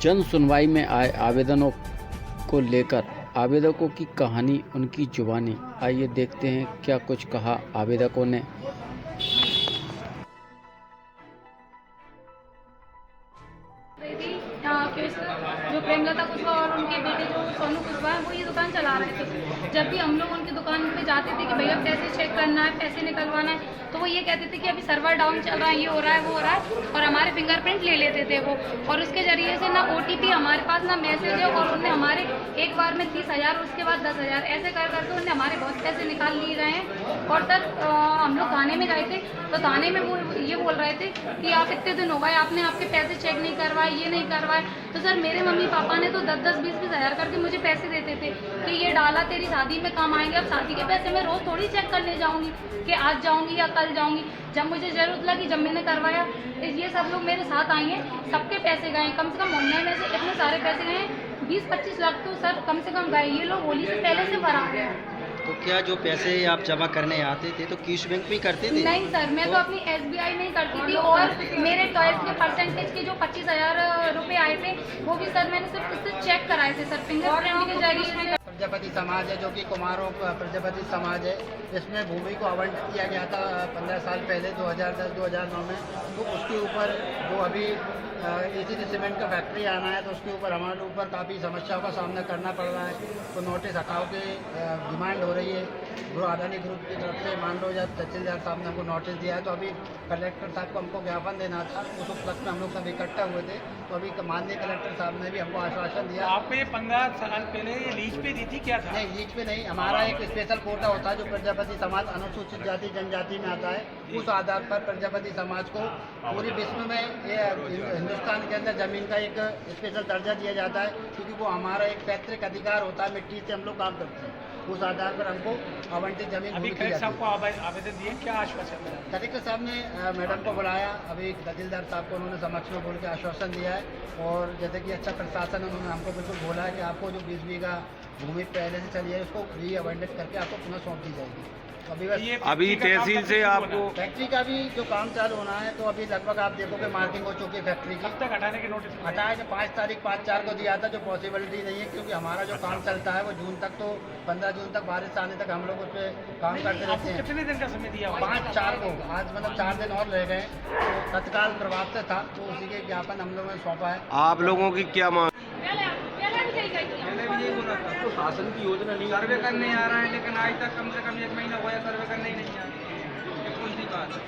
जन सुनवाई में आए आवेदनों को लेकर आवेदकों की कहानी, उनकी जुबानी। आइए देखते हैं क्या कुछ कहा आवेदकों ने। जो प्रेमलता कुशवाहा और उनके बेटे जो सोनू कुशवाहा वो ये दुकान चला रहे थे। जब भी हम लोग उनकी दुकान पे जाते थे कि भैया पैसे चेक करना है, पैसे निकलवाना है, तो वो ये कहते थे कि अभी सर्वर डाउन चल रहा है, ये हो रहा है, वो हो रहा है, और हमारे फिंगरप्रिंट ले लेते थे वो। और उसके जरिए से ना OTP हमारे पास ना मैसेज है, और उन्होंने हमारे एक बार में 30,000, उसके बाद 10,000 ऐसे कर करके उन्होंने हमारे बहुत पैसे निकाल लिए गए हैं। और सर हम लोग थाने में गए थे, तो थाने में वो ये बोल रहे थे कि आप इतने दिन हो गए, आपने आपके पैसे चेक नहीं करवाए, ये नहीं करवाए। तो सर मेरे मम्मी पापा ने तो 10-10, 20-20 हज़ार करके मुझे पैसे देते थे कि ये डाला तेरी शादी में काम आएंगे। अब शादी के पैसे मैं रोज़ थोड़ी चेक करने जाऊंगी कि आज जाऊंगी या कल जाऊंगी। जब मुझे ज़रूरत लगी, जब मैंने करवाया, ये सब लोग मेरे साथ आए हैं, सबके पैसे गए, कम से कम मोहल्ले में से इतने सारे पैसे गए, 20-25 लाख तो सर कम से कम गए। ये लोग होली से पहले से भरा गए। तो क्या जो पैसे आप जमा करने आते थे तो कैश बैंक में ही करते थे? नहीं सर, मैं तो अपनी SBI में ही करती थी, और मेरे टॉयज के परसेंटेज के जो 25,000 रुपये आए थे वो भी सर मैंने सिर्फ उससे चेक कराए थे सर, फिंगरप्रिंट के जरिए। प्रजापति समाज है जो कि कुमारों प्रजापति समाज है, इसमें भूमि को आवंटित किया गया था 15 साल पहले 2010-2009 में। तो उसके ऊपर जो अभी ACC सीमेंट का फैक्ट्री आना है, तो उसके ऊपर हमारे ऊपर काफ़ी समस्याओं का सामना करना पड़ रहा है। तो नोटिस हटाओ के डिमांड हो रही है अदानी ग्रुप की तरफ से। मान लो जब तहसीलदार साहब ने हमको नोटिस दिया है, तो अभी कलेक्टर साहब को हमको ज्ञापन देना था, उस उपलक्ष्य में हम लोग सब इकट्ठा हुए थे। तो अभी माननीय कलेक्टर साहब ने भी हमको आश्वासन दिया। आपको ये 15 साल पहले ये लीज पे दी थी, क्या था? नहीं, लीज पे नहीं, हमारा एक स्पेशल कोटा होता है जो प्रजापति समाज अनुसूचित जाति जनजाति में आता है। उस आधार पर प्रजापति समाज को पूरी विश्व में हिंदुस्तान के अंदर जमीन का एक स्पेशल दर्जा दिया जाता है, क्योंकि वो हमारा एक पैतृक अधिकार होता है, मिट्टी से हम लोग काम करते हैं। उस आधार पर हमको आवंटित जमीन अभी कलेक्टर साहब को आवेदन दिए, क्या आश्वासन मिला? कलेक्टर साहब ने मैडम को बुलाया, अभी तहसीलदार साहब को उन्होंने समक्ष में बोल के आश्वासन दिया है। और जैसे कि अच्छा प्रशासन, उन्होंने हमको बिल्कुल बोला है कि आपको जो 20 बीघा भूमि पहले से चली है उसको री आवंटित करके आपको पुनः सौंप दी जाएगी। अभी तहसील से आपको फैक्ट्री का भी जो काम चालू होना है, तो अभी लगभग आप देखोगे मार्किंग हो चुकी है फैक्ट्री की। कब तक हटाने के नोटिस? हटाए थे 5 तारीख 5/4 को दिया था, जो पॉसिबिलिटी नहीं है, क्योंकि हमारा जो काम चलता है वो जून तक, तो 15 जून तक बारिश आने तक हम लोग उस पर काम करते रहते हैं। कितने दिन का समय दिया? 5/4 को, आज मतलब 4 दिन और रह गए, तो तत्काल प्रभाव से था, तो उसी के ज्ञापन हम लोगों ने सौंपा है। आप लोगों की क्या मांग? तो शासन की योजना नहीं, सर्वे करने आ रहा है, लेकिन आज तक कम से कम 1 महीना हुआ है, सर्वे करने ही नहीं आया। ये कौन सी बात है?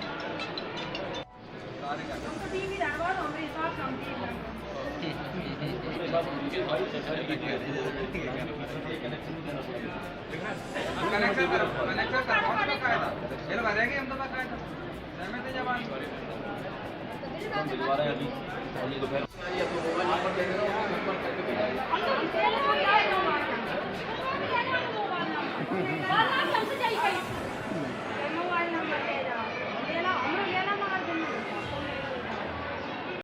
कनेक्टर भरेंगे हम तो बकायदा सहमत है जवान।